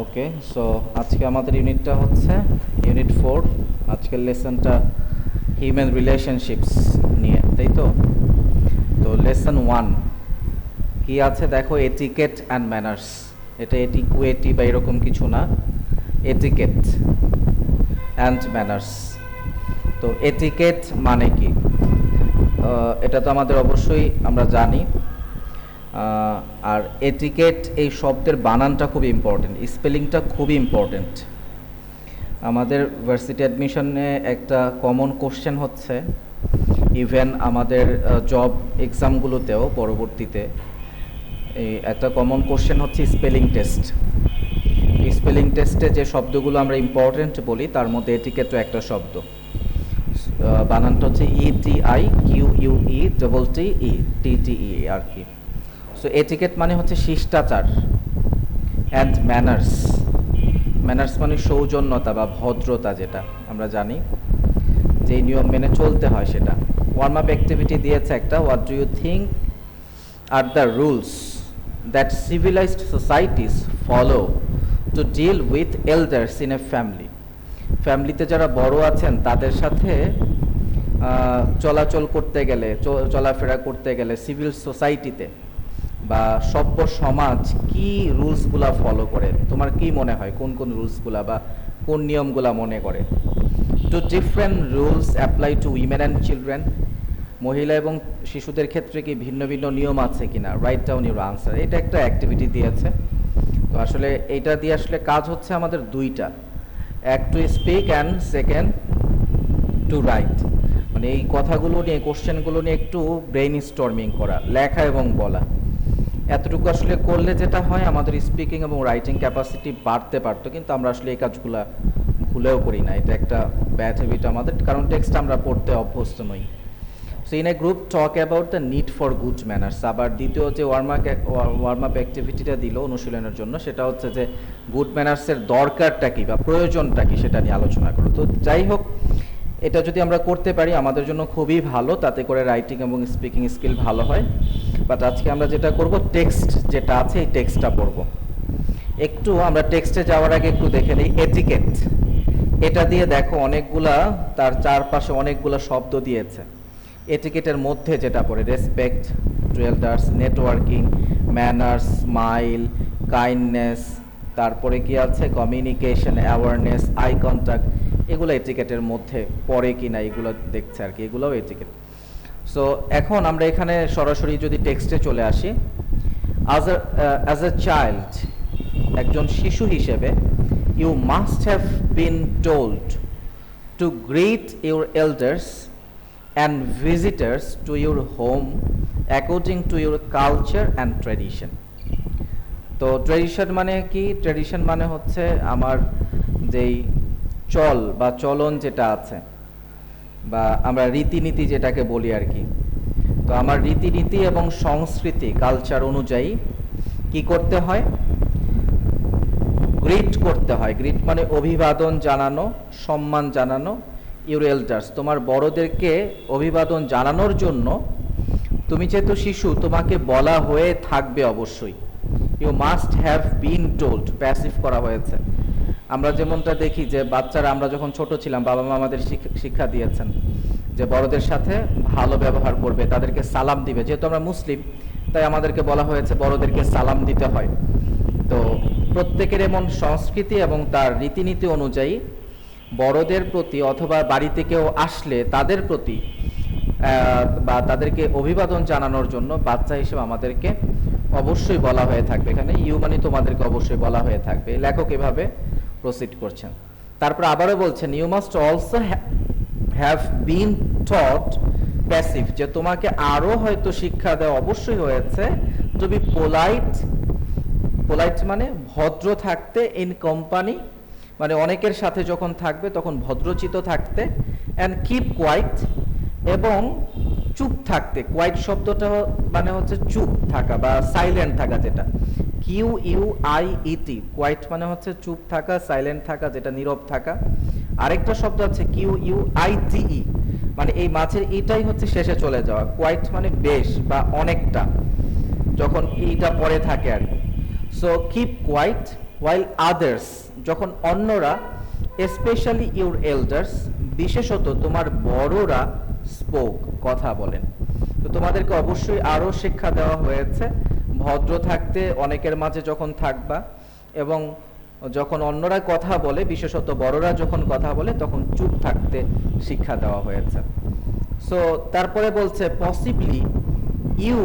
ওকে, so আজকে আমাদের ইউনিটটা হচ্ছে ইউনিট 4। আজকের লেসনটা হিউম্যান রিলেশনশিপস নিয়ে, তাই তো? তো লেসন 1 কি আছে দেখো, এটিকেট অ্যান্ড ম্যানার্স। এটা এটিকুয়েটি বা এরকম কিছু না, এটিকেট অ্যান্ড ম্যানার্স। তো এটিকেট মানে কি, এটা তো আমাদের অবশ্যই আমরা জানি। আর এটিকেট এই শব্দের বানানটা খুব ইম্পর্টেন্ট, স্পেলিংটা খুবই ইম্পর্টেন্ট। আমাদের ভার্সিটি অ্যাডমিশনে একটা কমন কোশ্চেন হচ্ছে, ইভেন আমাদের জব এক্সামগুলোতেও পরবর্তীতে এই একটা কমন কোশ্চেন হচ্ছে স্পেলিং টেস্ট। স্পেলিং টেস্টে যে শব্দগুলো আমরা ইম্পর্টেন্ট বলি তার মধ্যে এটিকেটও একটা শব্দ। বানানটা হচ্ছে ETIQUE আর কি। সো এটিকেট মানে হচ্ছে শিষ্টাচার, অ্যান্ড ম্যানার্স। ম্যানার্স মানে সৌজন্যতা বা ভদ্রতা, যেটা আমরা জানি যে নিয়ম মেনে চলতে হয় সেটা। ওয়ার্ম আপ অ্যাক্টিভিটি দিয়েছে একটা, what do you think are the rules that civilized societies follow to deal with elders in a family. ফ্যামিলিতে যারা বড় আছেন তাদের সাথে চলাচল করতে গেলে, চলাফেরা করতে গেলে সিভিল সোসাইটিতে বা সভ্য সমাজ কি রুলসগুলা ফলো করে? তোমার কি মনে হয় কোন কোন রুলসগুলা বা কোন নিয়মগুলা মনে করে? Do different rules apply to women and children. মহিলা এবং শিশুদের ক্ষেত্রে কি ভিন্ন ভিন্ন নিয়ম আছে কিনা? Write down your answer. এটা একটা অ্যাক্টিভিটি দিয়েছে। তো আসলে এইটা দিয়ে আসলে কাজ হচ্ছে আমাদের দুইটা, এক to speak and second to write. মানে এই কথাগুলো নিয়ে, কোশ্চেনগুলো নিয়ে একটু ব্রেইন স্টর্মিং করা, লেখা এবং বলা। এতটুকু আসলে করলে যেটা হয়, আমাদের স্পিকিং এবং রাইটিং ক্যাপাসিটি বাড়তে পারতো, কিন্তু আমরা আসলে এই কাজগুলো ভুলেও করি না। এটা একটা ব্যাড হ্যাবিট আমাদের, কারণ টেক্সট আমরা পড়তে অভ্যস্ত নই। So in a group talk about the need for good manners. আবার দ্বিতীয় যে ওয়ার্ম আপ অ্যাক্টিভিটিটা দিল অনুশীলনের জন্য, সেটা হচ্ছে যে গুড ম্যানার্সের দরকারটা কী বা প্রয়োজনটা কী সেটা নিয়ে আলোচনা করো। তো যাই হোক, এটা যদি আমরা করতে পারি আমাদের জন্য খুবই ভালো, তাতে করে রাইটিং এবং স্পিকিং স্কিল ভালো হয়। বাট আজকে আমরা যেটা করব, টেক্সট যেটা আছে এই টেক্সটটা পড়ব। একটু আমরা টেক্সটে যাওয়ার আগে একটু দেখে নিই এটিকেট। এটা দিয়ে দেখো অনেকগুলা, তার চারপাশে অনেকগুলা শব্দ দিয়েছে। এটিকেটের মধ্যে যেটা পড়ে, respect to elders, networking, manners, smile, kindness, তারপরে কি আছে কমিউনিকেশন, অ্যাওয়ারনেস, আই কন্ট্যাক্ট। এগুলো এটিকেটের মধ্যে পড়ে কি না এগুলো দেখছে আর কি, এগুলোও এটিকেট। সো এখন আমরা এখানে সরাসরি যদি টেক্সটে চলে আসি, অ্যাজ এ চাইল্ড, একজন শিশু হিসেবে, you must have been told to greet your elders and visitors to your home according to your culture and tradition. তো ট্র্যাডিশন মানে কি? ট্র্যাডিশন মানে হচ্ছে আমার যেই চল বা চলন যেটা আছে, বা আমরা রীতিনীতি যেটাকে বলি আর কি। তো আমার রীতিনীতি এবং সংস্কৃতি, কালচার অনুযায়ী কি করতে হয়? গ্রিট করতে হয়। গ্রিট মানে অভিবাদন জানানো, সম্মান জানানো। ইউর এল্ডার্স, তোমার বড়দেরকে অভিবাদন জানানোর জন্য তুমি যেহেতু শিশু, তোমাকে বলা হয়ে থাকবে অবশ্যই। You must have been told, passive করা হয়েছে। আমরা যেমনটা দেখি যে বাচ্চারা, আমরা যখন ছোট ছিলাম, বাবা মা আমাদের শিক্ষা দিয়েছেন যে বড়দের সাথে ভালো ব্যবহার করবে, তাদেরকে সালাম দিবে। যেহেতু আমরা মুসলিম, তাই আমাদেরকে বলা হয়েছে বড়দেরকে সালাম দিতে হয়। তো প্রত্যেকের এমন সংস্কৃতি এবং তার রীতিনীতি অনুযায়ী বড়দের প্রতি অথবা বাড়িতে কেউ আসলে তাদের প্রতি বা তাদেরকে অভিবাদন জানানোর জন্য বাচ্চা হিসেবে আমাদেরকে অবশ্যই বলা হয়ে থাকবে। এখানে ইউ মানে তোমাদেরকে অবশ্যই বলা হয়ে থাকবে। লেখক এভাবে প্রসিড করছেন। তারপর আবারও বলছেন, you must also have been taught passive, যে তোমাকে আরও হয়তো শিক্ষা দেওয়া অবশ্যই হয়েছে টু বি পোলাইট। পোলাইট মানে ভদ্র থাকতে, ইন কোম্পানি মানে অনেকের সাথে যখন থাকবে তখন ভদ্রচিত থাকতে, অ্যান্ড কিপ কোয়াইট এবং চুপ থাকতে। কোয়াইট শব্দটা মানে হচ্ছে চুপ থাকা বা সাইলেন্ট থাকা, যেটা QUIET। কোয়াইট মানে হচ্ছে চুপ থাকা, সাইলেন্ট থাকা, যেটা নীরব থাকা। আরেকটা শব্দ আছে QUITE, মানে এই মাঝের এটাই হচ্ছে শেষে চলে যাওয়া। কোয়াইট মানে বেশ বা অনেকটা, যখন এইটা পরে থাকে আর কি। So keep quiet while others, যখন অন্যরা, especially your elders, বিশেষত তোমার বড়রা, spoke, কথা বলেন। তো তোমাদেরকে অবশ্যই আরও শিক্ষা দেওয়া হয়েছে ভদ্র থাকতে অনেকের মাঝে যখন থাকবা, এবং যখন অন্যরা কথা বলে, বিশেষত বড়রা যখন কথা বলে, তখন চুপ থাকতে শিক্ষা দেওয়া হয়েছে। সো তারপরে বলছে পসিবলি ইউ,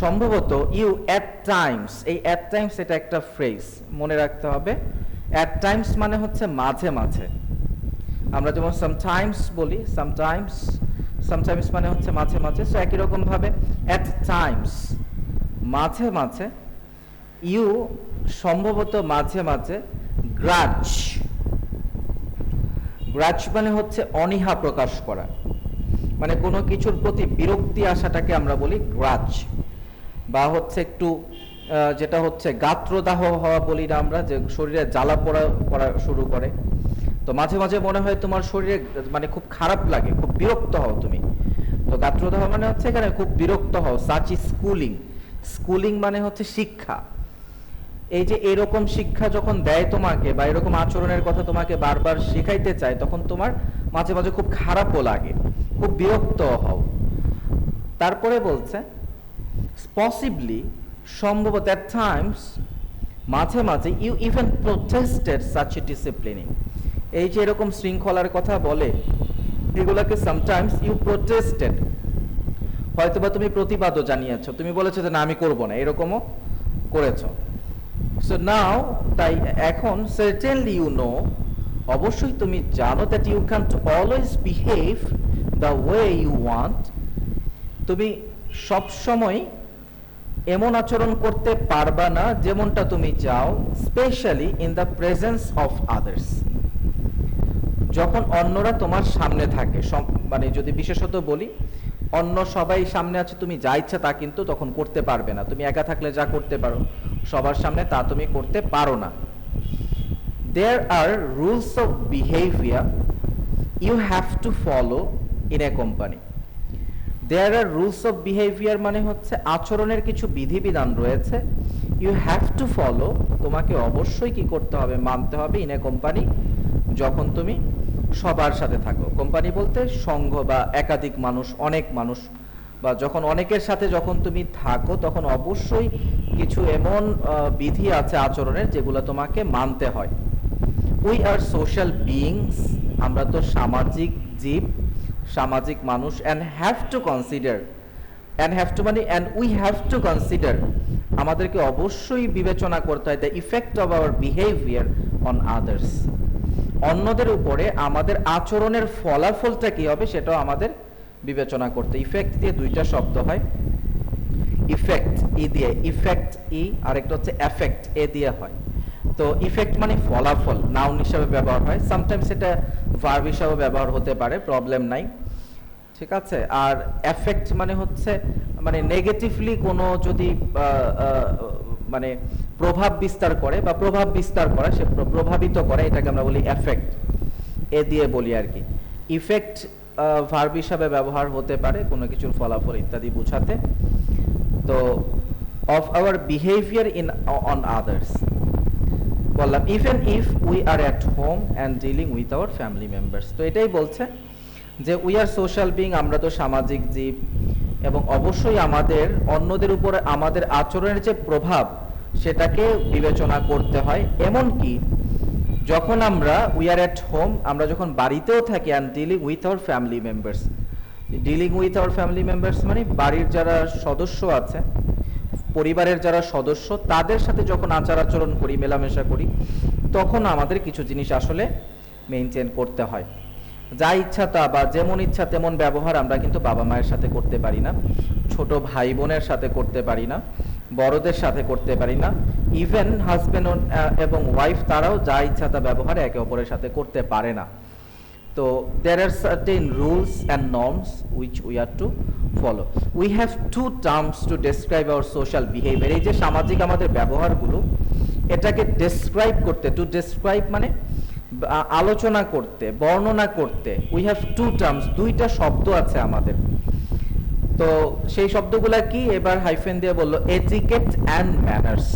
সম্ভবত, ইউ অ্যাট টাইমস, এই অ্যাট টাইমস এটা একটা ফ্রেজ, মনে রাখতে হবে। অ্যাট টাইমস মানে হচ্ছে মাঝে মাঝে। আমরা যেমন সামটাইমস বলি, সামটাইমস, সামটাইমস মানে হচ্ছে মাঝে মাঝে। সো একই রকম ভাবে অ্যাট টাইমস, মাঝে মাঝে, ইউ, সম্ভবত মাঝে মাঝে, গ্রাজ, গ্রাজ মানে হচ্ছে অনীহা প্রকাশ করা, মানে কোনো কিছুর প্রতি বিরক্তি আসাটাকে আমরা বলি গ্রাজ, বা হচ্ছে একটু যেটা হচ্ছে গাত্রদাহ হওয়া বলি না আমরা, যে শরীরে জ্বালা পড়া শুরু করে। তো মাঝে মাঝে মনে হয় তোমার শরীরে মানে খুব খারাপ লাগে, খুব বিরক্ত হও তুমি। তো গাত্রদাহ মানে হচ্ছে এখানে খুব বিরক্ত হও। সাচ ইজ স্কুলিং, স্কুলিং মানে হচ্ছে শিক্ষা। এই যে এরকম শিক্ষা যখন দেয় তোমাকে, বা এরকম আচরণের কথা তোমাকে বারবার শেখাইতে চায়, তখন তোমার মাঝে মাঝে খুব খারাপও লাগে, খুব বিরক্ত হও। তারপরে বলছে পসিবলি, সম্ভবত, অ্যাট টাইমস, মাঝে মাঝে, you even protested such a disciplining, এই যে এরকম শৃঙ্খলার কথা বলে, এগুলাকে সামটাইমস ইউ প্রোটেস্টেড, হয়তোবা তুমি প্রতিবাদও জানিয়েছো, তুমি বলেছো যে না আমি করবো না, এরকমও করেছো। সো নাও, তাই এখন, সার্টেনলি ইউ নো, অবশ্যই তুমি জানো, that you can't always behave the way you want, তুমি সবসময় এমন আচরণ করতে পারবা না যেমনটা তুমি চাও, specially in the presence of others, যখন অন্যরা তোমার সামনে থাকে। মানে যদি বিশেষত বলি, অন্য সবাই সামনে আছে, তুমি যা ইচ্ছা তা কিন্তু তখন করতে পারবে না। তুমি একা থাকলে যা করতে পারো সবার সামনে, তা তুমি করতে পারো না। There are rules of behaviour you have to follow in a company. There are rules of behaviour মানে হচ্ছে আচরণের কিছু বিধিবিধান রয়েছে, ইউ হ্যাভ টু ফলো, তোমাকে অবশ্যই কি করতে হবে, মানতে হবে, ইন এ কোম্পানি, যখন তুমি সবার সাথে থাকো। কোম্পানি বলতে সংঘ বা একাধিক মানুষ, অনেক মানুষ, বা যখন অনেকের সাথে যখন তুমি থাকো, তখন অবশ্যই কিছু এমন বিধি আছে আচরণের, যেগুলো তোমাকে মানতে হয়। উই আর সোশ্যাল বিইংস, আমরা তো সামাজিক জীব, সামাজিক মানুষ। And have to consider, and have to মানে and we have to consider, আমাদেরকে অবশ্যই বিবেচনা করতে হয় the effect of our behaviour on others, অন্যদের উপরে আমাদের আচরণের ফলাফলটা কি হবে সেটাও আমাদের বিবেচনা করতে। ইফেক্ট দিয়ে দুইটা শব্দ হয়, ইফেক্ট ই দিয়ে, ইফেক্ট ই, আরেকটা হচ্ছে এফেক্ট এ দিয়ে হয়। তো ইফেক্ট মানে ফলাফল, নাউন হিসাবে ব্যবহার হয়, সামটাইমস এটা ভার্ব হিসাবে ব্যবহার হতে পারে, প্রবলেম নাই, ঠিক আছে। আর এফেক্ট মানে হচ্ছে মানে নেগেটিভলি কোনো যদি মানে প্রভাব বিস্তার করে, বা প্রভাব বিস্তার করা, সে প্রভাবিত করে, এটাকে আমরা বলি এফেক্ট, এ দিয়ে বলি আর কি। ইফেক্ট ভার্ব হিসাবে ব্যবহার হতে পারে কোনো কিছুর ফলাফল ইত্যাদি বোঝাতে। তো of our behaviour in on others, বললাম even if we are at home and dealing with our family members. তো এটাই বলছে যে উই আর সোশ্যাল বিং, আমরা তো সামাজিক জীব, এবং অবশ্যই আমাদের অন্যদের উপরে আমাদের আচরণের যে প্রভাব সেটাকে বিবেচনা করতে হয়। এমনকি যখন আমরা উই আর অ্যাট হোম, আমরা যখন বাড়িতেও থাকি, and dealing with our family members, dealing with our family members মানে বাড়ির যারা সদস্য আছে, পরিবারের যারা সদস্য, তাদের সাথে যখন আচার আচরণ করি, মেলামেশা করি, তখন আমাদের কিছু জিনিস আসলে মেনটেন করতে হয়। যা ইচ্ছা তা, বা যেমন ইচ্ছা তেমন ব্যবহার আমরা কিন্তু বাবা মায়ের সাথে করতে পারি না, ছোট ভাই বোনের সাথে করতে পারি না, বড়দের সাথে করতে পারি না, ইভেন হাজবেন্ড এবং ওয়াইফ, তারাও যা ইচ্ছা তা ব্যবহার একে অপরের সাথে করতে পারে না। তো there are certain rules and norms which we are to follow. We have two terms to describe our social behavior. এই যে সামাজিক আমাদের ব্যবহারগুলো, এটাকে ডেসক্রাইব করতে, টু ডেসক্রাইব মানে আলোচনা করতে, বর্ণনা করতে, we have two terms, দুইটা শব্দ আছে আমাদের। তো সেই শব্দগুলা কি, এবার হাইফেন দিয়ে বললো, এটিকেট অ্যান্ড ম্যানার্স।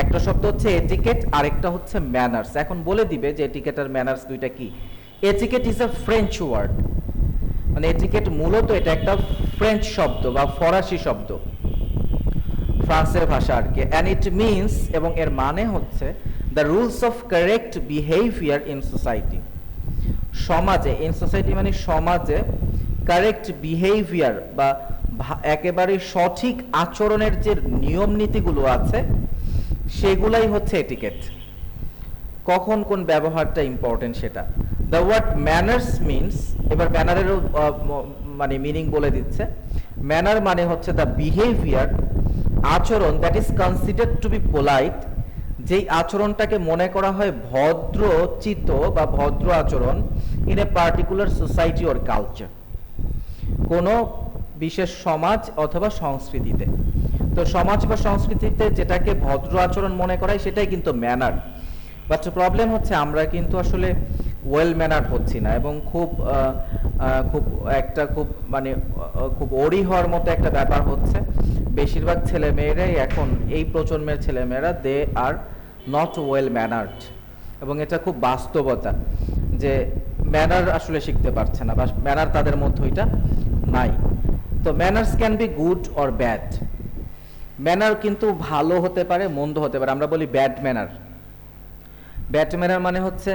একটা শব্দ হচ্ছে এটিকেট, আরেকটা হচ্ছে ম্যানার্স। এখন বলে দিবে যে এটিকেট আর ম্যানার্স দুইটা কি। Etiquette is a French word, মানে এটিকেট মূলত এটা একটা ফ্রেঞ্চ শব্দ বা ফরাসি শব্দ, ফ্রান্সের ভাষা আর কি। অ্যান্ড ইট মিনস, এবং এর মানে হচ্ছে the rules of correct behaviour in society. সমাজে, ইন সোসাইটি মানে সমাজে, কারেক্ট বিহেভিয়ার বা একেবারে সঠিক আচরণের যে নিয়ম নীতিগুলো আছে সেগুলাই হচ্ছে এটিকেট। কখন কোন ব্যবহারটা ইম্পর্টেন্ট সেটা। দ্য ওয়ার্ড ম্যানার্স মিনস, এবার ম্যানারেরও মানে মিনিং বলে দিচ্ছে। ম্যানার মানে হচ্ছে দ্য বিহেভিয়ার, আচরণ, that is considered two B polite, যেই আচরণটাকে মনে করা হয় ভদ্র চিত্ত বা ভদ্র আচরণ in a particular society or culture, কোনো বিশেষ সমাজ অথবা সংস্কৃতিতে। তো সমাজ বা সংস্কৃতিতে যেটাকে ভদ্র আচরণ মনে করা হয় সেটাই কিন্তু ম্যানার। বাট প্রবলেম হচ্ছে আমরা কিন্তু আসলে ওয়েল ম্যানার হচ্ছি না, এবং খুব মানে খুব ওরি হওয়ার মতো একটা ব্যাপার হচ্ছে। বেশিরভাগ ছেলে মেয়েরাই এখন, এই প্রজন্মের ছেলে মেয়েরা, দে আর নট ওয়েল ম্যানার্ড, এবং এটা খুব বাস্তবতা যে ম্যানার আসলে শিখতে পারছে না, বা ম্যানার তাদের মধ্যে ওইটা নাই। তো manners can be good or bad. Manner কিন্তু ভালো হতে পারে, মন্দ হতে পারে। আমরা বলি ব্যাড ম্যানার। ব্যাড ম্যানার মানে হচ্ছে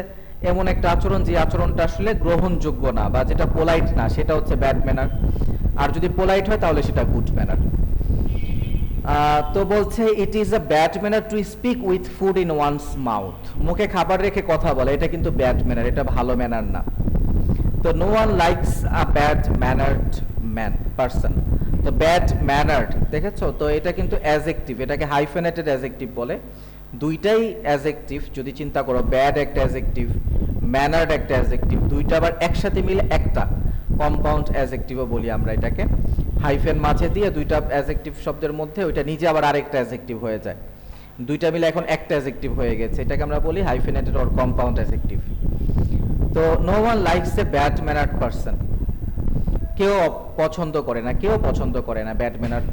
এমন একটা আচরণ যে আচরণটা আসলে গ্রহণযোগ্য না, বা যেটা পোলাইট না, সেটা হচ্ছে ব্যাড ম্যানার। আর যদি পোলাইট হয় তাহলে সেটা গুড ম্যানার। তো বলছে it is a bad manner to speak with food in one's mouth. মুখে খাবার রেখে কথা বলে, এটা কিন্তু ব্যাড ম্যানার, এটা ভালো ম্যানার না। তো no one likes a bad mannered person. তো ব্যাড ম্যানার্ড, দেখেছো তো, এটা কিন্তু অ্যাজেক্টিভ, এটাকে হাইফেনেটেড অ্যাজেক্টিভ বলে। দুইটাই অ্যাজেক্টিভ যদি চিন্তা করো, ব্যাড একটা অ্যাজেক্টিভ, ম্যানার্ড একটা অ্যাজেক্টিভ, দুইটা আবার একসাথে মিলে একটা কম্পাউন্ড অ্যাজেক্টিভও বলি আমরা এটাকে। হাইফেন মাঝে দিয়ে দুইটা অ্যাজেক্টিভ শব্দের মধ্যে ওইটা নিজে আবার আরেকটা অ্যাজেক্টিভ হয়ে যায়, দুইটা মিলে এখন একটা অ্যাজেক্টিভ হয়ে গেছে, এটাকে আমরা বলি হাইফেনেটেড অর কম্পাউন্ড অ্যাজেক্টিভ। তো no one likes a bad mannered person, কেউ পছন্দ করে না, কেউ পছন্দ করে না ব্যাড ম্যানার্ড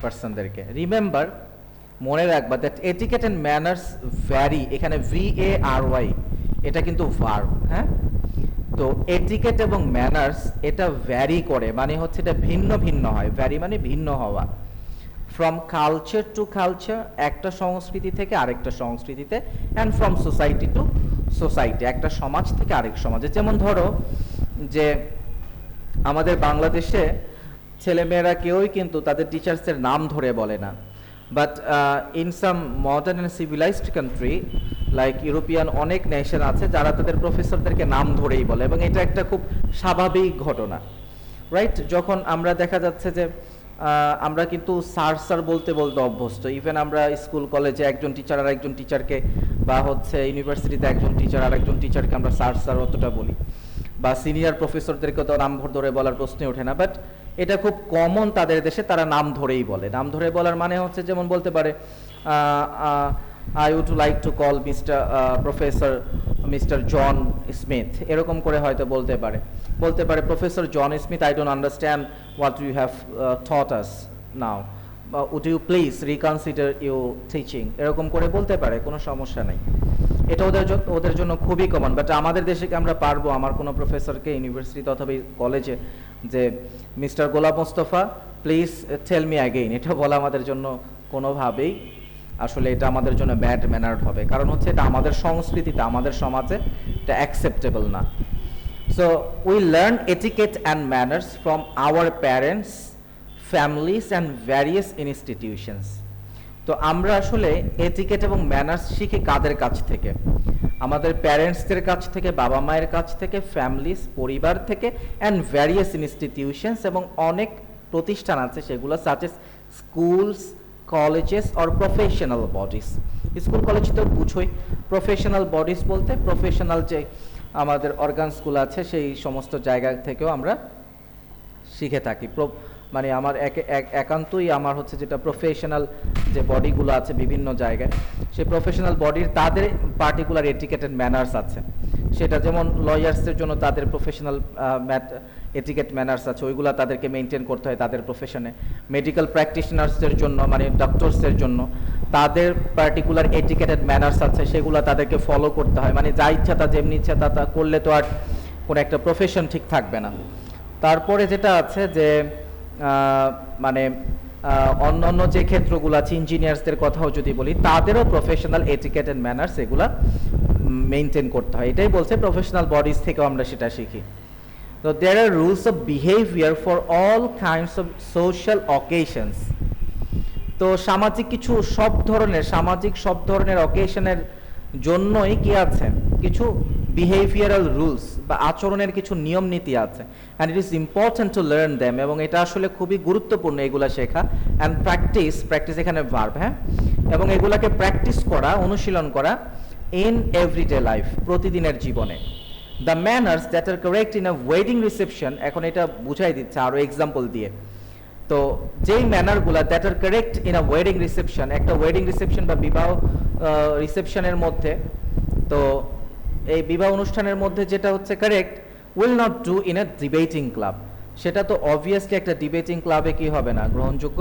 পারসনদেরকে। রিমেম্বার, মনে রাখবা that etiquette and manners vary, এখানে VARY এটা কিন্তু ভার্ব, হ্যাঁ। তো এটিকেট এবং ম্যানার্স এটা ভ্যারি করে, মানে হচ্ছে এটা ভিন্ন ভিন্ন হয়। ভ্যারি মানে ভিন্ন হওয়া। ফ্রম কালচার টু কালচার, একটা সংস্কৃতি থেকে আরেকটা সংস্কৃতিতে, and from society two society, একটা সমাজ থেকে আরেক সমাজে। যেমন ধরো যে আমাদের বাংলাদেশে ছেলেমেয়েরা কেউই কিন্তু তাদের টিচার্সের নাম ধরে বলে না, but in some modern and civilised country like European অনেক নেশন আছে যারা তাদের প্রফেসরদেরকে নাম ধরেই বলে, এবং এটা একটা খুব স্বাভাবিক ঘটনা, রাইট। যখন আমরা দেখা যাচ্ছে যে আমরা কিন্তু স্যার স্যার বলতে বলতে অভ্যস্ত। ইভেন আমরা স্কুল কলেজে একজন টিচার আর একজন টিচারকে, বা হচ্ছে ইউনিভার্সিটিতে একজন টিচার আর একজন টিচারকে আমরা স্যার স্যার অতটা বলি, বা সিনিয়র প্রফেসরদেরকে তো নাম ধরে বলার প্রশ্নই ওঠে না। বাট এটা খুব কমন তাদের দেশে, তারা নাম ধরেই বলে। নাম ধরে বলার মানে হচ্ছে যেমন বলতে পারে I would like to call mister John Smith, এরকম করে হয়তো বলতে পারে professor John Smith, I don't understand what you have thought us now, would you please reconsider you teaching, এরকম করে বলতে পারে, কোনো সমস্যা নেই। এটা ওদের জন্য খুবই কমন। বাট আমাদের দেশে কি আমরা পারবো আমার কোনো প্রফেসরকে ইউনিভার্সিটিতে অথবা কলেজে যে mister Golap Mostafa please tell me again, এটা বলা আমাদের জন্য কোনোভাবেই আসলে এটা আমাদের জন্য ব্যাড ম্যানার্ড হবে, কারণ হচ্ছে এটা আমাদের সংস্কৃতিতে, আমাদের সমাজে এটা অ্যাকসেপ্টেবল না। So we learn etiquette and manners from our parents, families and various institutions. তো আমরা আসলে এটিকেট এবং ম্যানার্স শিখি কাদের কাছ থেকে? আমাদের প্যারেন্টসদের কাছ থেকে, বাবা মায়ের কাছ থেকে, ফ্যামিলিজ পরিবার থেকে, অ্যান্ড ভ্যারিয়াস ইনস্টিটিউশনস, এবং অনেক প্রতিষ্ঠান আছে সেগুলো, such as schools, colleges or professional bodies. School college তো বুঝোই, প্রফেশনাল বডিজ বলতে প্রফেশনাল যে আমাদের অর্গানসগুলো আছে সেই সমস্ত জায়গা থেকেও আমরা শিখে থাকি। মানে আমার একান্তই আমার হচ্ছে যেটা প্রফেশনাল যে বডিগুলো আছে বিভিন্ন জায়গায়, সেই প্রফেশনাল বডির তাদের পার্টিকুলার এটিকেট অ্যান্ড ম্যানার্স আছে। সেটা যেমন লয়ার্সদের জন্য তাদের প্রফেশনাল এটিকেট ম্যানার্স আছে, ওইগুলো তাদেরকে মেনটেন করতে হয় তাদের প্রফেশনে। মেডিকেল প্র্যাকটিশনার্সদের জন্য, মানে ডক্টরসদের জন্য তাদের পার্টিকুলার এটিকেটেড ম্যানার্স আছে, সেগুলো তাদেরকে ফলো করতে হয়। মানে যা ইচ্ছা তা যেমনি ইচ্ছা তা করলে তো আর কোনো একটা প্রফেশন ঠিক থাকবে না। তারপরে যেটা আছে যে মানে অন্য অন্য যে ক্ষেত্রগুলো আছে, ইঞ্জিনিয়ার্সদের কথাও যদি বলি, তাদেরও প্রফেশনাল এটিকেট অ্যান্ড ম্যানার্স এগুলা মেনটেন করতে হয়। এটাই বলছে প্রফেশনাল বডিজ থেকেও আমরা সেটা শিখি। তো there are rules of behaviour for all kinds of social occasions. তো সামাজিক সব ধরনের অকেশনের জন্যই কি আছে, কিছু বিহেভিয়ারাল রুলস বা আচরণের কিছু নিয়ম নীতি আছে। And it is important to learn them, এবং এটা আসলে খুবই গুরুত্বপূর্ণ এগুলা শেখা। অ্যান্ড প্র্যাকটিস এখানে ভার্ব, হ্যাঁ, এবং এগুলাকে প্র্যাকটিস করা, অনুশীলন করা ইন এভরিডে লাইফ, প্রতিদিনের জীবনে। The manners that are correct in a wedding reception, এখন এটা বুঝাই দিচ্ছে আরও এক্সাম্পল দিয়ে। তো যেই ম্যানারগুলা that are correct in a wedding reception, একটা ওয়েডিং রিসেপশন বা বিবাহ রিসেপশনের মধ্যে, তো এই বিবাহ অনুষ্ঠানের মধ্যে যেটা হচ্ছে correct, will not do in a debating club, সেটা তো অবভিয়াসলি একটা ডিবেটিং ক্লাবে কি হবে না, গ্রহণযোগ্য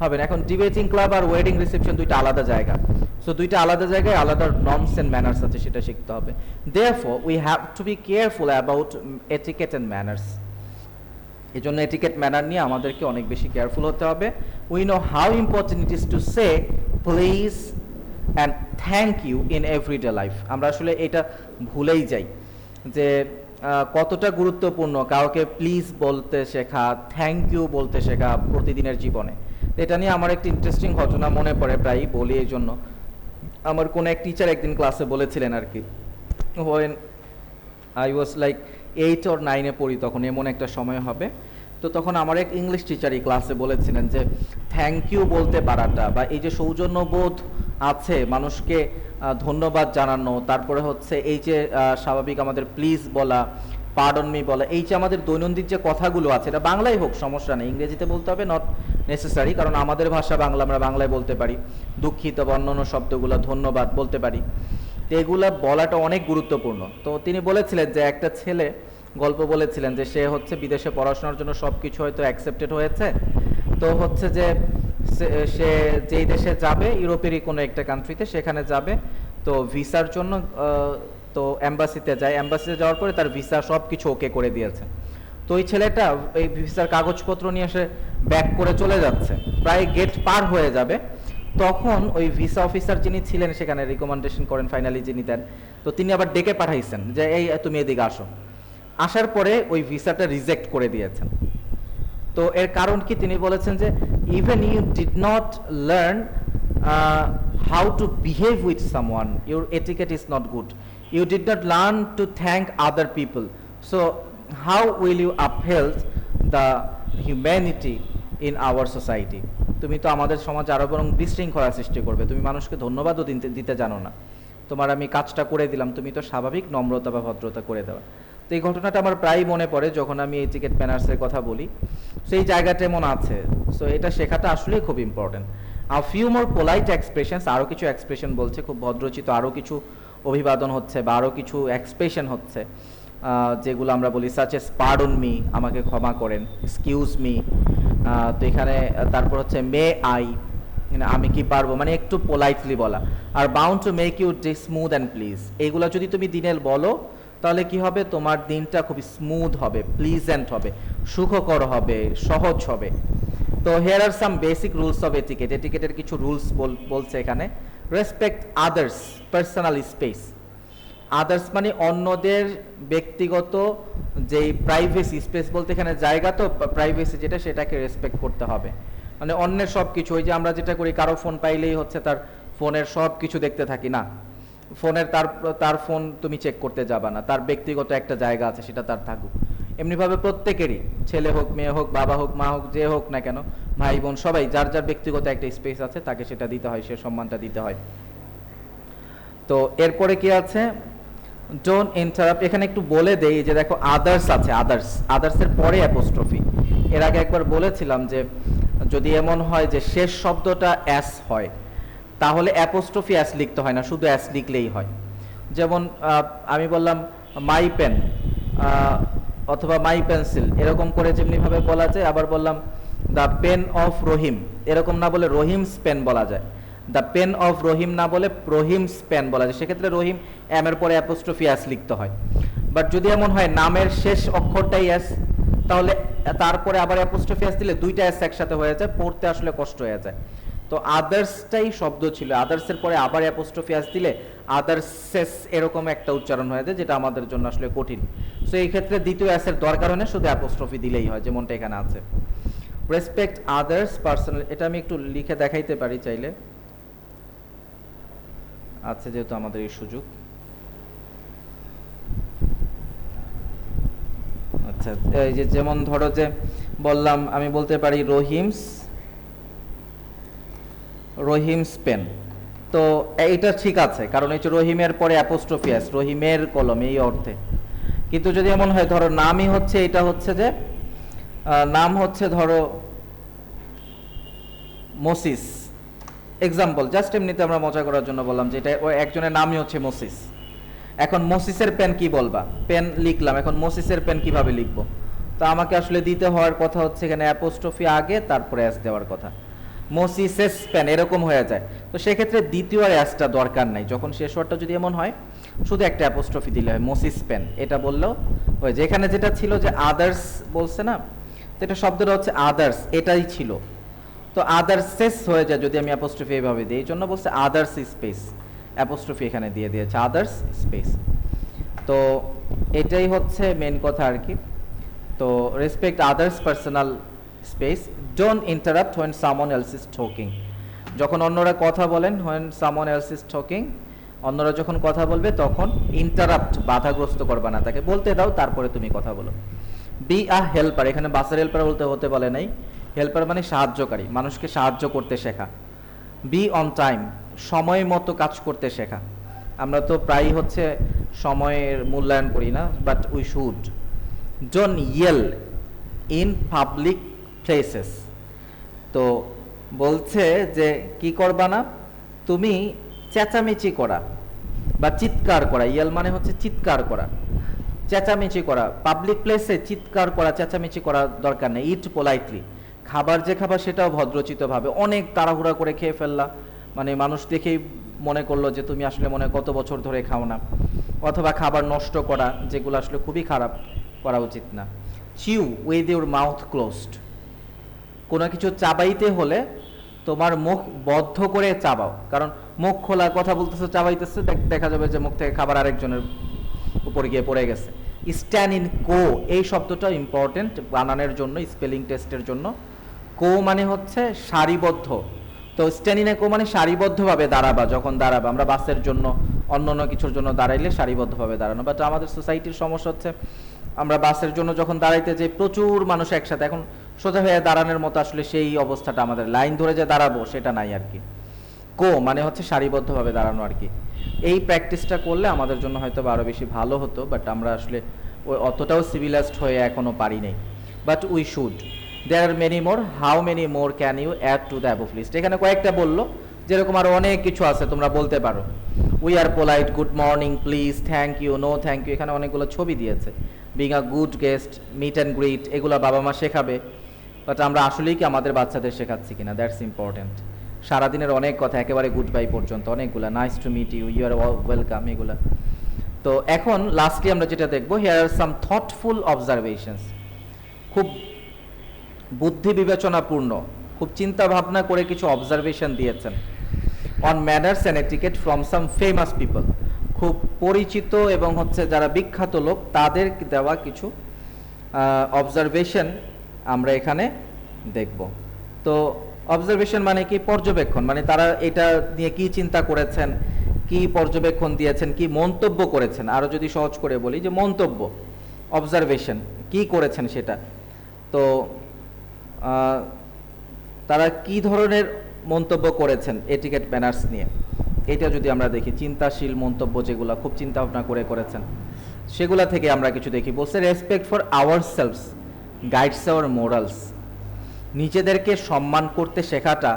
হবে না। এখন ডিবেটিং ক্লাব আর ওয়েডিং রিসেপশন দুইটা আলাদা জায়গা, সো দুইটা আলাদা জায়গায় আলাদা নর্মস এন্ড ম্যানার্স আছে, সেটা শিখতে হবে। Therefore we have two be careful about etiquette and manners. এই জন্য এটিকেট ম্যানার নিয়ে আমাদেরকে অনেক বেশি কেয়ারফুল হতে হবে। We know how important it is to say please and thank you in everyday life. আমরা আসলে এটা ভুলেই যাই যে কতটা গুরুত্বপূর্ণ কাউকে প্লিজ বলতে শেখা, থ্যাংক ইউ বলতে শেখা প্রতিদিনের জীবনে। এটা নিয়ে আমার একটি ইন্টারেস্টিং ঘটনা মনে পড়ে, প্রায়ই বলি। এই জন্য আমার কোনো এক টিচার একদিন ক্লাসে বলেছিলেন আর কি, when I was like 8 or 9 পড়ি, তখন এমন একটা সময় হবে। তো তখন আমার এক ইংলিশ টিচারই ক্লাসে বলেছিলেন যে থ্যাংক ইউ বলতে পারাটা, বা এই যে সৌজন্যবোধ আছে, মানুষকে ধন্যবাদ জানানো, তারপরে হচ্ছে এই যে স্বাভাবিক আমাদের প্লিজ বলা, পার্ডন মি বলা, এই যে আমাদের দৈনন্দিন যে কথাগুলো আছে, এটা বাংলায় হোক সমস্যা নেই, ইংরেজিতে বলতে হবে নট নেসেসারি, কারণ আমাদের ভাষা বাংলা, আমরা বাংলায় বলতে পারি। দুঃখিত বা অন্যান্য শব্দগুলো, ধন্যবাদ বলতে পারি। তো এগুলা বলাটা অনেক গুরুত্বপূর্ণ। তো তিনি বলেছিলেন যে একটা ছেলে গল্প বলেছিলেন যে সে হচ্ছে বিদেশে পড়াশোনার জন্য সব কিছু হয়তো অ্যাকসেপ্টেড হয়েছে, তো হচ্ছে যে সে যেই দেশে যাবে, ইউরোপেরই কোনো একটা কান্ট্রিতে, সেখানে যাবে, তো ভিসার জন্য তো অ্যাম্বাসিতে যায়। অ্যাম্বাসিতে যাওয়ার পরে তার ভিসা সব কিছু ওকে করে দিয়েছে। তো ওই ছেলেটা এই ভিসার কাগজপত্র নিয়ে এসে ব্যাক করে চলে যাচ্ছে, প্রায় গেট পার হয়ে যাবে, তখন ওই ভিসা অফিসার যিনি ছিলেন সেখানে, রিকমেন্ডেশন করেন ফাইনালি যিনি দেন, তো তিনি আবার ডেকে পাঠাইছেন যে এই তুমি এদিকে আসো। আসার পরে ওই ভিসাটা রিজেক্ট করে দিয়েছেন। তো এর কারণ কি, তিনি বলেছেন যে even you did not learn how to behave with someone, your etiquette is not good, you did not learn to thank other people, so how will you upheld the humanity in our society. তুমি তো আমাদের সমাজে আরও বরং বিশৃঙ্খলা সৃষ্টি করবে, তুমি মানুষকে ধন্যবাদও দিতে জানো না, তোমার আমি কাজটা করে দিলাম, তুমি তো স্বাভাবিক নম্রতা বা ভদ্রতা করে দেওয়া। তো এই ঘটনাটা আমার প্রায়ই মনে পড়ে যখন আমি এই এটিকেট ম্যানার্সের কথা বলি, সেই জায়গাটা এমন আছে। সো এটা শেখাটা আসলেই খুব ইম্পর্টেন্ট। আর ফিউ মোর পোলাইট এক্সপ্রেশনস, আরও কিছু এক্সপ্রেশন বলছে, খুব ভদ্রচিত আরও কিছু অভিবাদন হচ্ছে বা আরও কিছু এক্সপ্রেশন হচ্ছে, যেগুলো আমরা বলি সাচ এস পার্ডন মি, আমাকে ক্ষমা করেন, এক্সকিউজ মি। তো এখানে তারপর হচ্ছে মে আই, আমি কি পারবো, মানে একটু পোলাইটলি বলা। আর bound to make you day smooth and please, এইগুলো যদি তুমি দিনের বলো তাহলে কি হবে, তোমার দিনটা খুব স্মুথ হবে, প্লিজেন্ট হবে, সুখকর হবে, সহজ হবে। তো here are some basic rules of etiquette. এটিকেটের কিছু রুলস বলছে এখানে। Respect others personal space. Others মানে অন্যদের ব্যক্তিগত যেই প্রাইভেসি, স্পেস বলতে এখানে জায়গা, তো প্রাইভেসি যেটা, সেটাকে রেসপেক্ট করতে হবে। মানে অন্যের সব কিছু, ওই যে আমরা যেটা করি, কারো ফোন পাইলেই হচ্ছে তার ফোনের সব কিছু দেখতে থাকি না, ফোনের তার ফোন তুমি চেক করতে যাবা না, তার ব্যক্তিগত একটা জায়গা আছে, সেটা তার থাকুক। এমনিভাবে প্রত্যেকেরই, ছেলে হোক, মেয়ে হোক, বাবা হোক, মা হোক, যে হোক না কেন, ভাই বোন, সবাই যার যার ব্যক্তিগত একটা স্পেস আছে, তাকে সেটা দিতে হয়, সে সম্মানটা দিতে হয়। তো এরপরে কি আছে, ডোন্ট ইন্টারাপ্ট। এখানে একটু বলে দেই যে দেখো আদার্স আছে, আদার্সের পরে অ্যাপোস্ট্রফি। এর আগে একবার বলেছিলাম যে যদি এমন হয় যে শেষ শব্দটা অ্যাস হয়, তাহলে অ্যাপোস্ট্রফি অ্যাস লিখতে হয় না, শুধু অ্যাস লিখলেই হয়। যেমন আমি বললাম মাই পেন অথবা মাই পেন্সিল, এরকম করে যেমনিভাবে বলা যায়। আবার বললাম দ্য পেন অফ রহিম, এরকম না বলে রহিমস পেন বলা যায়। দ্য পেন অফ রহিম না বলে রহিমস পেন বলা যায়, সেক্ষেত্রে রহিম এম এর পরে অ্যাপোস্ট্রফি এস লিখতে হয়। বাট যদি এমন হয় নামের শেষ অক্ষরটাই এস, তাহলে তারপরে আবার অ্যাপোস্ট্রফি এস দিলে দুইটা এস একসাথে হয়ে যায়, পড়তে আসলে কষ্ট হয়ে যায়। তো আদার্সটাই শব্দ ছিল, আদার্সের পরে আবার অ্যাপোস্ট্রফি এস দিলে আদার্সেস এরকম একটা উচ্চারণ হয়ে যায়, যেটা আমাদের জন্য আসলে কঠিন। সো এই ক্ষেত্রে দ্বিতীয় এসের দরকার হয় না, শুধু অ্যাপোস্ট্রফি দিলেই হয়, যেমনটা এখানে আছে। রেসপেক্ট আদার্স পার্সোনাল, এটা আমি একটু লিখে দেখাইতে পারি চাইলে, আছে যেহেতু আমাদের এই সুযোগ। আচ্ছা, এই যে যেমন ধরো যে বললাম, আমি বলতে পারি রহিমস পেন, তো এইটা ঠিক আছে, কারণ এই যে রহিমের পরে অ্যাপোস্ট্রফি এস, রহিমের কলম এই অর্থে। কিন্তু যদি এমন হয় ধরো নামই হচ্ছে, এটা হচ্ছে যে নাম হচ্ছে ধরো মোসিস, এক্সাম্পল জাস্ট এমনিতে আমরা মজা করার জন্য বললাম যে এটা একজনের নামই হচ্ছে মোসিস। এখন মোসিসের পেন কি বলবা, পেন লিখলাম, এখন মোসিসের পেন কিভাবে লিখবো? তো আমাকে আসলে দিতে হওয়ার কথা হচ্ছে এখানে অ্যাপোস্ট্রফি আগে, তারপরে এস দেওয়ার কথা, মোসিসেস পেন এরকম হয়ে যায়। তো সেক্ষেত্রে দ্বিতীয় আর এসটা দরকার নাই, যখন শেষ ওয়ার্ডটা যদি এমন হয় শুধু একটা অ্যাপোস্ট্রফি দিলে হয়, মোসিস পেন এটা বললেও হয়। যেখানে যেটা ছিল যে আদার্স বলছে না, তো এটা শব্দটা হচ্ছে আদার্স, এটাই ছিল, তো আদার্সেস হয়ে যায় যদি আমি অ্যাপোস্ট্রফি এইভাবে দিই, এই জন্য বলছে আদার্স স্পেস, অ্যাপোস্ট্রফি এখানে দিয়ে দিয়েছে আদার্স স্পেস। তো এটাই হচ্ছে মেন কথা আর কি। তো respect others personal space, don't interrupt when someone else is talking, যখন অন্যরা কথা বলেন, when someone else is talking, অন্যরা যখন কথা বলবে তখন ইন্টারাপ্ট, বাধাগ্রস্ত করবা না, তাকে বলতে দাও, তারপরে তুমি কথা বলো। বি আ হেল্পার, এখানে বাসের হেল্পার বলতে হতে বলে নাই, হেল্পার মানে সাহায্যকারী, মানুষকে সাহায্য করতে শেখা। বি অন টাইম, সময় মতো কাজ করতে শেখা। আমরা তো প্রায়ই হচ্ছে সময়ের মূল্যায়ন করি না, but we should. Don't Yale in public places, তো বলছে যে কি করবা না, তুমি চেঁচামেচি করা বা চিৎকার করা, ইয়েল মানে হচ্ছে চিৎকার করা, চেঁচামেচি করা, পাবলিক প্লেসে চিৎকার করা, চেঁচামেচি করা দরকার নেই। ইট পোলাইটলি, খাবার যে খাবার সেটাও ভদ্রচিতভাবে, অনেক তাড়াহুড়া করে খেয়ে ফেললা, মানে মানুষ দেখেই মনে করলো যে তুমি আসলে মনে কত বছর ধরে খাও না, অথবা খাবার নষ্ট করা, যেগুলো আসলে খুবই খারাপ, করা উচিত না। চিউ উইথ ইউর মাউথ ক্লোজড, কোনো কিছু চাবাইতে হলে তোমার মুখ বদ্ধ করে চাবাও, কারণ মুখ খোলা কথা বলতেছে, চাবাইতেছে, দেখা যাবে যে মুখ থেকে খাবার আরেকজনের উপর গিয়ে পড়ে গেছে। স্ট্যান্ড ইন কো, এই শব্দটা ইম্পর্টেন্ট বানানের জন্য, স্পেলিং টেস্টের জন্য। কো মানে হচ্ছে সারিবদ্ধ, তো স্ট্যান্ড ইন কো মানে সারিবদ্ধভাবে দাঁড়াবা, যখন দাঁড়াবা, আমরা বাসের জন্য অন্য অন্য কিছুর জন্য দাঁড়াইলে সারিবদ্ধভাবে দাঁড়ানো। বাট আমাদের সোসাইটির সমস্যা হচ্ছে আমরা বাসের জন্য যখন দাঁড়াইতে যাই প্রচুর মানুষ একসাথে, এখন সোজা হয়ে দাঁড়ানোর মতো আসলে সেই অবস্থাটা, আমাদের লাইন ধরে যে দাঁড়াবো সেটা নাই আর কি। কো মানে হচ্ছে সারিবদ্ধভাবে দাঁড়ানো আর কি। এই প্র্যাকটিসটা করলে আমাদের জন্য হয়তো আরও বেশি ভালো হতো, বাট আমরা আসলে ওই অতটাও সিভিলাইজড হয়ে এখনও পারি নাই, but we should. There are many more, how many more can you add to the above list, এখানে কয়েকটা বললো, যেরকম আরও অনেক কিছু আছে তোমরা বলতে পারো। We are polite, good morning, please, thank you, no thank you, এখানে অনেকগুলো ছবি দিয়েছে। Being a good guest, meet and greet, এগুলো বাবা মা শেখাবে, বাট আমরা আসলেই কি আমাদের বাচ্চাদের শেখাচ্ছি কিনা, দ্যাটস ইম্পর্টেন্ট। সারাদিনের অনেক কথা, একেবারে গুড বাই পর্যন্ত অনেকগুলা, nice to meet you, you are welcome, এগুলা। তো এখন লাস্টলি আমরা যেটা দেখবো, here are some thoughtful observations, খুব বুদ্ধি বিবেচনাপূর্ণ, খুব চিন্তা ভাবনা করে কিছু অবজারভেশন দিয়েছেন। On manners and etiquette from some famous people, খুব পরিচিত এবং হচ্ছে যারা বিখ্যাত লোক তাদের দেওয়া কিছু অবজারভেশন আমরা এখানে দেখব। তো অবজারভেশন মানে কি, পর্যবেক্ষণ, মানে তারা এটা নিয়ে কি চিন্তা করেছেন, কি পর্যবেক্ষণ দিয়েছেন, কি মন্তব্য করেছেন। আরও যদি সহজ করে বলি যে মন্তব্য, অবজারভেশন কি করেছেন সেটা। তো তারা কি ধরনের মন্তব্য করেছেন এটিকেট ম্যানার্স নিয়ে, এটা যদি আমরা দেখি, চিন্তাশীল মন্তব্য যেগুলো খুব চিন্তা ভাবনা করে করেছেন, সেগুলা থেকে আমরা কিছু দেখি। বলছে respect for ourselves guides our morals, নিজেদেরকে সম্মান করতে শেখাটা,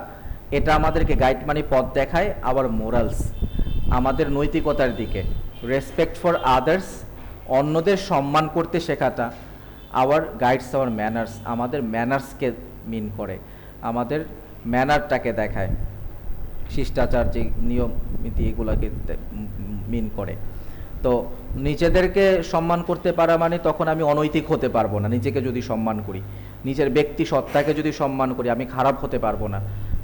এটা আমাদেরকে গাইড মানে পথ দেখায়, আওয়ার মোরালস আমাদের নৈতিকতার দিকে। রেসপেক্ট ফর আদার্স অন্যদের সম্মান করতে শেখাটা, আওয়ার গাইডস আওয়ার ম্যানার্স আমাদের ম্যানার্সকে মিন করে, আমাদের ম্যানারটাকে দেখায়। শিষ্টাচার যে নিয়ম নীতি এগুলাকে মিন করে। তো নিজেদেরকে সম্মান করতে পারা মানে তখন আমি অনৈতিক হতে পারবো না। নিজেকে যদি সম্মান করি, নিজের ব্যক্তি সত্তাকে যদি সম্মান করি, আমি খারাপ হতে পারবো না।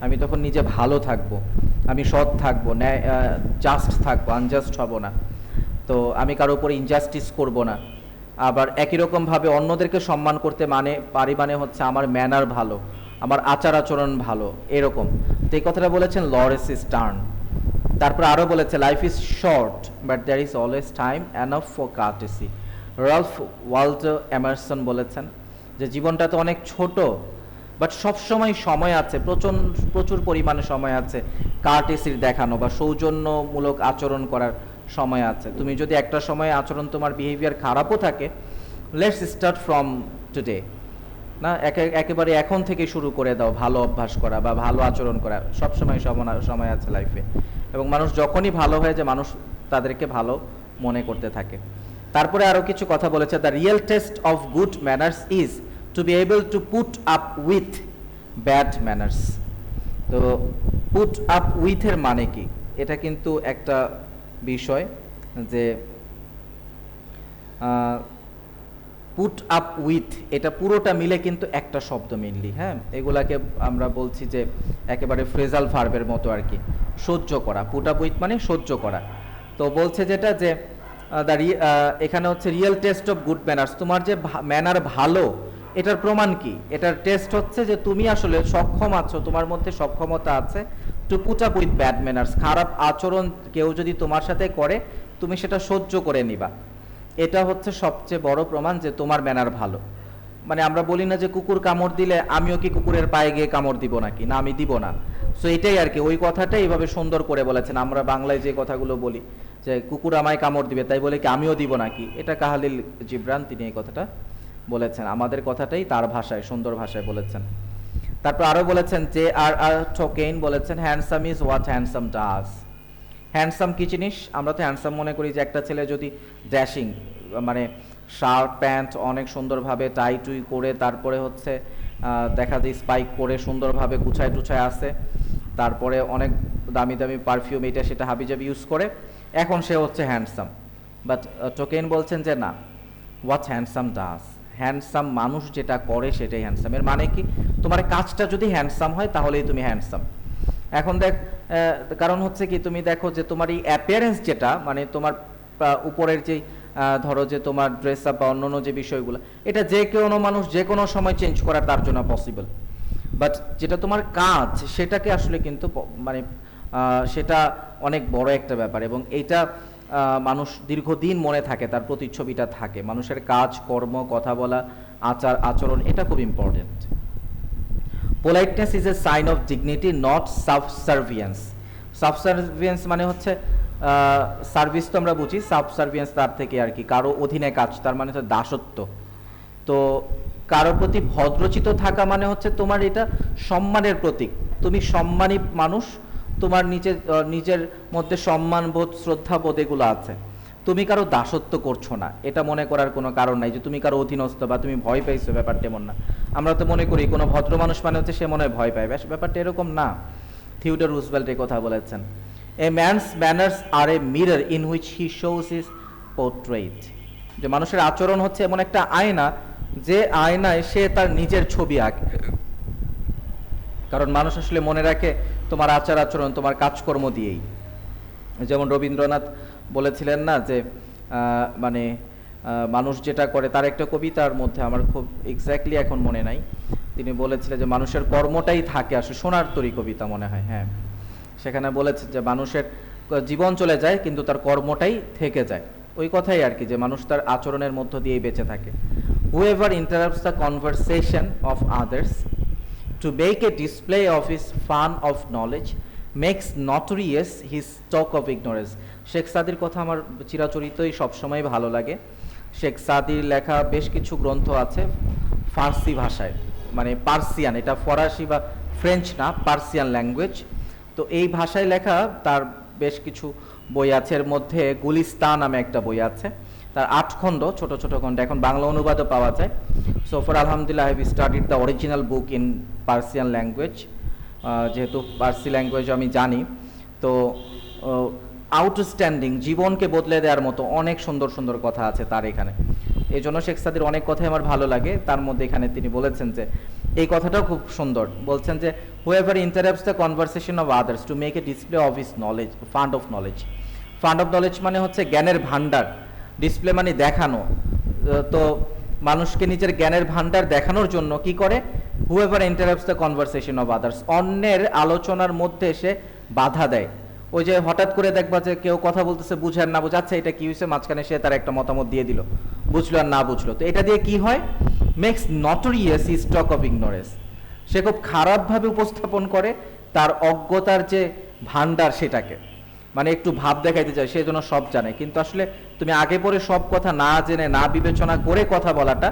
আমি তখন নিজে ভালো থাকবো, আমি সৎ থাকবো, ন্যায় জাস্ট থাকবো, আনজাস্ট হব না। তো আমি কারো উপরে ইনজাস্টিস করব না। আবার একই রকমভাবে অন্যদেরকে সম্মান করতে পারি মানে হচ্ছে আমার ম্যানার ভালো, আমার আচার আচরণ ভালো, এরকম। তো এই কথাটা বলেছেন লরেন্স স্টার্ন। তারপর আরও বলেছে life is short but there is always time enough for courtesy. Ralph Waldo Emerson বলেছেন যে জীবনটা তো অনেক ছোট, বাট সবসময় সময় আছে, প্রচুর পরিমাণে সময় আছে কার্টেসির দেখানো বা সৌজন্যমূলক আচরণ করার সময় আছে। তুমি যদি একটা সময় আচরণ তোমার বিহেভিয়ার খারাপও থাকে, লেটস স্টার্ট ফ্রম টুডে, না একেবারে এখন থেকে শুরু করে দাও ভালো অভ্যাস করা বা ভালো আচরণ করা। সবসময় সময় আছে লাইফে, এবং মানুষ যখনই ভালো হয়ে যায় মানুষ তাদেরকে ভালো মনে করতে থাকে। তারপরে আরও কিছু কথা বলেছে, the real test of good manners is to be able to put up with bad manners. তো পুট আপ উইথের মানে কি, এটা কিন্তু একটা বিষয় যে পুট আপ উইথ, এটা পুরোটা মিলে কিন্তু একটা শব্দ মেনলি, হ্যাঁ। এগুলাকে আমরা বলছি যে একেবারে ফ্রেজাল ভার্বের মতো আর কি, সহ্য করা। পুট আপ উইথ মানে সহ্য করা। তো বলছে যেটা যে এখানে হচ্ছে real test of good manners, তোমার যে ম্যানার ভালো এটার প্রমাণ কি, এটার টেস্ট হচ্ছে যে তুমি আসলে সক্ষম আছো, তোমার মধ্যে সক্ষমতা আছে two put up with bad manners. খারাপ আচরণ কেউ যদি তোমার সাথে করে তুমি সেটা সহ্য করে নিবা। এটা হচ্ছে সবচেয়ে বড় প্রমাণ যে তোমার ম্যানার ভালো। মানে আমরা বলি না যে কুকুর কামড় দিলে আমিও কি কুকুরের পায়ে গিয়ে কামড় দিব নাকি, না আমি দিব না। সো এটাই আর কি, ওই কথাটাই এইভাবে সুন্দর করে বলেছেন। আমরা বাংলায় যে কথাগুলো বলি যে কুকুর আমায় কামড় দিবে তাই বলে কি আমিও দিব নাকি, এটা কাহালিল জিবরান তিনি এই কথাটা বলেছেন। আমাদের কথাটাই তার ভাষায়, সুন্দর ভাষায় বলেছেন। তারপর আরো বলেছেন যে আর টোকেন বলেছেন handsome is what handsome does. Handsome কি জিনিস, আমরা তো হ্যান্ডসাম মনে করি যে একটা ছেলে যদি ড্যাশিং মানে শার্ট প্যান্ট অনেক সুন্দরভাবে টাই টুই করে, তারপরে হচ্ছে দেখা যায় স্পাইক করে সুন্দরভাবে গুছায় টুছায় আসে, তারপরে অনেক দামি দামি পারফিউম এটা সেটা হাবিজাবি ইউজ করে, এখন সে হচ্ছে হ্যান্ডসাম। বাট টোকেন বলছেন যে না, হোয়াট হ্যান্ডসাম ডাজ, হ্যান্ডসাম মানুষ যেটা করে সেটাই হ্যান্ডসাম। এর মানে কি, তোমার কাজটা যদি হ্যান্ডসাম হয় তাহলেই তুমি হ্যান্ডসাম। এখন কারণ হচ্ছে কি, তুমি দেখো যে তোমার এই অ্যাপিয়ারেন্স যেটা মানে তোমার উপরের যে ধরো যে তোমার ড্রেস আপ বা অন্যান্য যে বিষয়গুলো, এটা যে কোনো মানুষ যে কোনো সময় চেঞ্জ করা তার জন্য পসিবল। বাট যেটা তোমার কাজ সেটাকে আসলে কিন্তু মানে সেটা অনেক বড় একটা ব্যাপার, এবং এইটা মানুষ দীর্ঘদিন মনে থাকে, তার প্রতিচ্ছবিটা থাকে। মানুষের কাজ কর্ম, কথা বলা, আচার আচরণ এটা খুব important. Politeness is a sign of dignity not subservience. Subservience মানে হচ্ছে সার্ভিস তো আমরা বুঝি, সাবসার্ভিয়েন্স তার থেকে আর কি কারো অধীনে কাজ, তার মানে হচ্ছে দাসত্ব। তো কারোর প্রতি ভদ্রচিত থাকা মানে হচ্ছে তোমার এটা সম্মানের প্রতীক, তুমি সম্মানী মানুষ, তোমার নিজের মধ্যে সম্মানবোধ শ্রদ্ধাবোধ এগুলো আছে, তুমি কারো দাসত্ব করছো না, এটা মনে করার কোনো কারণ নাই যে তুমি কারো অধীনস্থ বা তুমি ভয় পাইছো, ব্যাপারটা এমন না। আমরা তো মনে করি কোনো ভদ্র মানুষ মানে হচ্ছে সে মনে হয় ভয় পায়, ব্যাপারটা এরকম না। থিওডর রুজভেল্ট এই কথা বলেছেন, a man's manners are a mirror in which he shows his portrait. যে মানুষের আচরণ হচ্ছে এমন একটা আয়না, যে আয়নায় সে তার নিজের ছবি আঁকে। কারণ মানুষ আসলে মনে রাখে তোমার আচার আচরণ, তোমার কাজকর্ম দিয়েই। যেমন রবীন্দ্রনাথ বলেছিলেন না যে মানে মানুষ যেটা করে, তার একটা কবিতার মধ্যে আমার খুব এক্স্যাক্টলি এখন মনে নাই, তিনি বলেছিলেন যে মানুষের কর্মটাই থাকে আসলে, সোনার তরী কবিতা মনে হয়, হ্যাঁ। সেখানে বলেছে যে মানুষের জীবন চলে যায় কিন্তু তার কর্মটাই থেকে যায়, ওই কথাই আর কি, যে মানুষ তার আচরণের মধ্য দিয়েই বেঁচে থাকে। Whoever interrupts the conversation of others to make a display of his fun of knowledge makes notorious his talk of ignorance. Sheikh সাদির কথা আমার চিরাচরিতই সবসময় ভালো লাগে। শেখ সাদির লেখা বেশ কিছু গ্রন্থ আছে ফার্সি ভাষায়, মানে পার্সিয়ান, এটা ফরাসি বা ফ্রেঞ্চ না, পার্সিয়ান ল্যাঙ্গুয়েজ। তো এই ভাষায় লেখা তার বেশ কিছু বই আছে, এর মধ্যে গুলিস্তান নামে একটা বই আছে, তার 8 খণ্ড, ছোট ছোট খণ্ড, এখন বাংলা অনুবাদও পাওয়া যায়। সো ফর আলহামদুলিল্লাহ I have studied the original book in Persian language. যেহেতু পার্সি ল্যাঙ্গুয়েজ আমি জানি। তো আউটস্ট্যান্ডিং, জীবনকে বদলে দেওয়ার মতো অনেক সুন্দর সুন্দর কথা আছে তার এখানে। এই জন্য শেখ সাদির অনেক কথাই আমার ভালো লাগে। তার মধ্যে এখানে তিনি বলেছেন যে এই কথাটাও খুব সুন্দর, বলছেন যে whoever interrupts the conversation of others to make a display of his knowledge, fund of knowledge. Fund of knowledge মানে হচ্ছে জ্ঞানের ভান্ডার, ডিসপ্লে মানে দেখানো। তো মানুষকে নিজের জ্ঞানের ভান্ডার দেখানোর জন্য কি করে, whoever interrupts the conversation of others, অন্যের আলোচনার মধ্যে এসে বাধা দেয়। ওই যে হঠাৎ করে দেখবা যে কেউ কথা বলতেছে, বুঝে আর না বুঝে, আচ্ছা এটা কি হয়েছে, মাঝখানে সে তার একটা মতামত দিয়ে দিল, বুঝলো আর না বুঝলো। তো এটা দিয়ে কি হয়, makes notorious his talk of ignorance. সে খুব খারাপভাবে উপস্থাপন করে তার অজ্ঞতার যে ভান্ডার সেটাকে, মানে একটু ভাব দেখাইতে চায় সেই জন্য সব জানে, কিন্তু আসলে তুমি আগে পরে সব কথা না জেনে না বিবেচনা করে কথা বলাটা,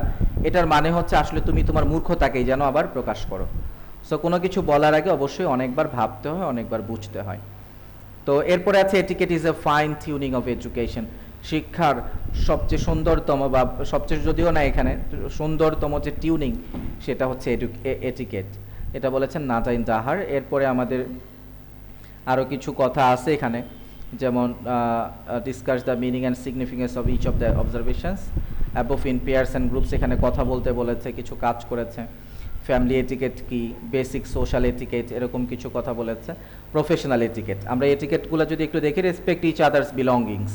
এটার মানে হচ্ছে আসলে তুমি তোমার মূর্খতাকেই যেন আবার প্রকাশ করো। সো কোনো কিছু বলার আগে অবশ্যই অনেকবার ভাবতে হয়, অনেকবার বুঝতে হয়। তো এরপরে আছে etiquette is a fine tuning of education. শিক্ষার সবচেয়ে সুন্দরতম, বা সবচেয়ে যদিও না এখানে সুন্দরতম যে টিউনিং, সেটা হচ্ছে এটিকেট। এটা বলেছেন নাজাইন জাহার। এরপরে আমাদের আরও কিছু কথা আছে এখানে, যেমন discuss the meaning and significance of each of the observations above in pairs and groups, এখানে কথা বলতে বলেছে, কিছু কাজ করেছে। ফ্যামিলি এটিকেট কি, বেসিক সোশ্যাল এটিকেট, এরকম কিছু কথা বলেছে। প্রফেশনাল এটিকেট, আমরা এটিকেটগুলো যদি একটু দেখি, রেসপেক্ট ইচ আদার্স বিলঙ্গিংস,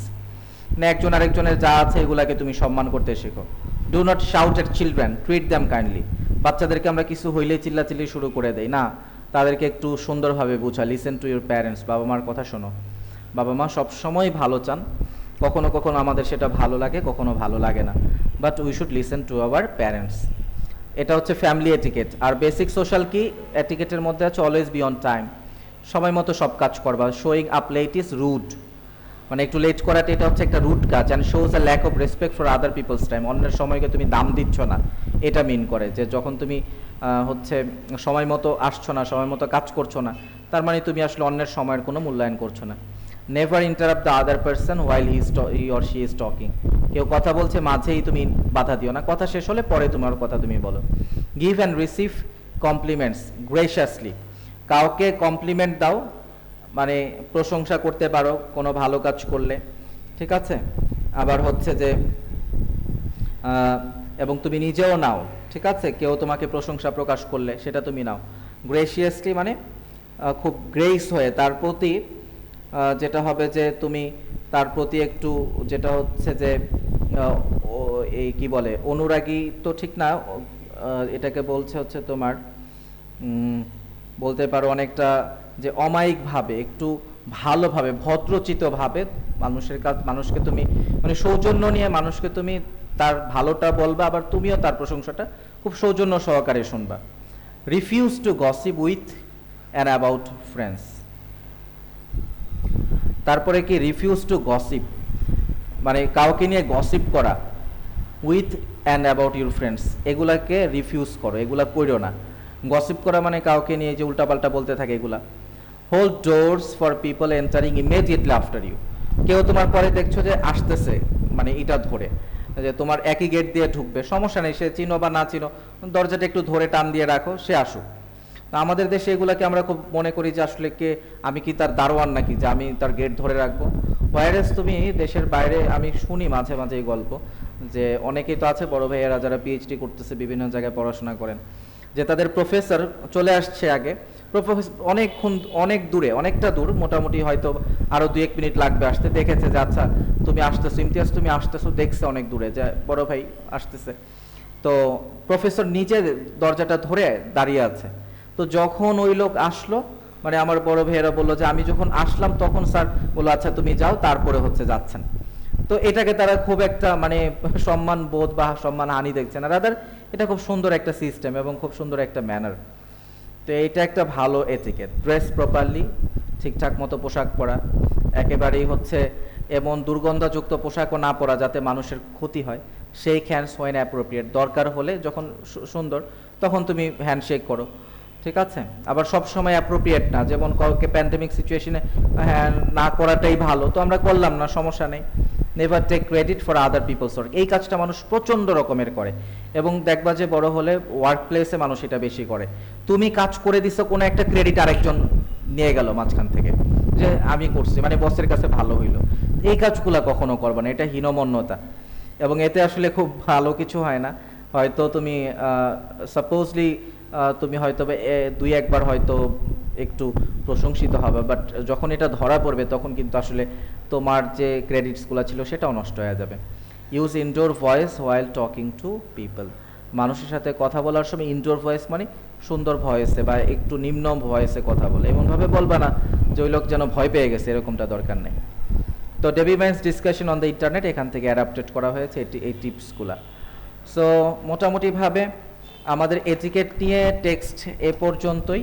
মানে একজন আরেকজনের যা আছে এগুলাকে তুমি সম্মান করতে শেখো। Do not shout at children, treat them kindly. বাচ্চাদেরকে আমরা কিছু হইলেই চিল্লাচিল্লি শুরু করে দেই না, তাদেরকে একটু সুন্দরভাবে বোঝা। লিসেন টু ইউর প্যারেন্টস, বাবা মার কথা শোনো। বাবা মা সবসময় ভালো চান, কখনো কখনো আমাদের সেটা ভালো লাগে, কখনো ভালো লাগে না, but we should listen to our parents. এটা হচ্ছে ফ্যামিলি এটিকেট। আর বেসিক সোশ্যাল কি এটিকেটের মধ্যে আছে, অলওয়েজ বি অন টাইম, সময় মতো সব কাজ করবা। Showing up late is rude, মানে একটু লেট করাটা এটা হচ্ছে একটা রুড কাজ। And shows a lack of respect for other people's time, অন্যের সময়কে তুমি দাম দিচ্ছ না, এটা মিন করে। যে যখন তুমি হচ্ছে সময় মতো আসছো না, সময় মতো কাজ করছো না, তার মানে তুমি আসলে অন্যের সময়ের কোনো মূল্যায়ন করছো না। Never interrupt the other person while he or she is talking, কেউ কথা বলছে মাঝেই তুমি বাধা দিও না, কথা শেষ হলে পরে তোমার কথা তুমি বলো। Give and receive compliments graciously, কাউকে কমপ্লিমেন্ট দাও, মানে প্রশংসা করতে পারো কোনো ভালো কাজ করলে, ঠিক আছে। আবার হচ্ছে যে এবং তুমি নিজেও নাও, ঠিক আছে, কেউ তোমাকে প্রশংসা প্রকাশ করলে সেটা তুমি নাও। গ্রেসিয়াসলি মানে খুব গ্রেস হয়ে তার প্রতি, যেটা হবে যে তুমি তার প্রতি একটু, যেটা হচ্ছে যে এই কি বলে, অনুরাগী তো ঠিক না, এটাকে বলছে হচ্ছে তোমার বলতে পারো অনেকটা যে অমায়িকভাবে, একটু ভালোভাবে ভদ্রচিতভাবে মানুষকে তুমি মানে সৌজন্য নিয়ে মানুষকে তুমি তার ভালোটা বলবা, আবার তুমিও তার প্রশংসাটা খুব সৌজন্য সহকারে শুনবা। Refuse to gossip with and about friends. তারপরে কি, রিফিউজ টু গসিপ মানে কাউকে নিয়ে গসিপ করা, with and about your friends, এগুলাকে রিফিউজ করো, এগুলা করো না। গসিপ করা মানে কাউকে নিয়ে যে উল্টাপাল্টা বলতে থাকে এগুলা। Hold doors for people entering immediately after you, কেউ তোমার পরে দেখছো যে আসতেছে, মানে এটা ধরে যে তোমার একই গেট দিয়ে ঢুকবে, সমস্যা নেই, সে চিনো বা না চিনো, দরজাটা একটু ধরে টান দিয়ে রাখো, সে আসুক। আমাদের দেশে এগুলাকে আমরা খুব মনে করি যে আসলে কে, আমি কি তার দারোয়ান নাকি যে আমি তার গেট ধরে রাখবো। হোয়ারেস তুমি দেশের বাইরে, আমি শুনি মাঝে মাঝে এই গল্প, যে অনেকেই তো আছে বড় ভাইয়েরা যারা পিএইচডি করতেছে, বিভিন্ন জায়গায় পড়াশোনা করেন, যে তাদের প্রফেসর চলে আসছে আগে, অনেক দূরে, অনেকটা দূর, মোটামুটি হয়তো আরও 2-1 মিনিট লাগবে আসতে, দেখেছে যে আচ্ছা তুমি আসতেছো ইমতিয়াজ, তুমি আসতেছো, দেখছে অনেক দূরে যে বড় ভাই আসতেছে, তো প্রফেসর নিজে দরজাটা ধরে দাঁড়িয়ে আছে। তো যখন ওই লোক আসলো, মানে আমার বড় ভাইয়েরা বললো যে আমি যখন আসলাম তখন স্যার বললো আচ্ছা তুমি যাও, তারপরে হচ্ছে যাচ্ছেন। তো এটাকে তারা খুব একটা মানে সম্মান বোধ বা সম্মান হানি দেখছে না, রাদার এটা খুব সুন্দর একটা সিস্টেম এবং খুব সুন্দর একটা ম্যানার। তো এটা একটা ভালো এটিকেট। ড্রেস প্রপারলি, ঠিকঠাক মতো পোশাক পরা, একেবারেই হচ্ছে এমন দুর্গন্ধযুক্ত পোশাকও না পরা যাতে মানুষের ক্ষতি হয়। শেক হ্যান্ডস হোয়েন অ্যাপ্রোপ্রিয়েট, দরকার হলে যখন সুন্দর তখন তুমি হ্যান্ডশেক করো, ঠিক আছে। আবার সব সময় অ্যাপ্রোপ্রিয়েট না, যেমন কাউকে প্যান্ডেমিক সিচুয়েশনে হ্যাঁ না করাটাই ভালো, তো আমরা করলাম না, সমস্যা নেই, never take credit for other people's work. এই কাজটা মানুষ প্রচণ্ড রকমের করে, এবং দেখবা যে বড় হলে ওয়ার্ক প্লেসে মানুষ এটা বেশি করে। তুমি কাজ করে দিছো, কোনো একটা ক্রেডিট আরেকজন নিয়ে গেল মাঝখান থেকে, যে আমি করছি, মানে বসের কাছে ভালো হইলো। এই কাজগুলো কখনো করবে না, এটা হীনমন্যতা, এবং এতে আসলে খুব ভালো কিছু হয় না। হয়তো তুমি সাপোজলি তুমি হয়তো দুই একবার হয়তো একটু প্রশংসিত হবে, বাট যখন এটা ধরা পড়বে তখন কিন্তু আসলে তোমার যে ক্রেডিটসগুলো ছিল সেটাও নষ্ট হয়ে যাবে। Use indoor voice while talking to people. মানুষের সাথে কথা বলার সময় ইনডোর ভয়েস মানে সুন্দর ভয়েসে বা একটু নিম্ন ভয়েসে কথা বলে, এমনভাবে বলবা না যে ওই লোক যেন ভয় পেয়ে গেছে, এরকমটা দরকার নেই। তো Davy Mann's discussion on the internet, এখান থেকে অ্যাডাপ্টেড করা হয়েছে এই টিপসগুলা। সো মোটামুটিভাবে আমাদের এটিকেট নিয়ে টেক্সট এ পর্যন্তই।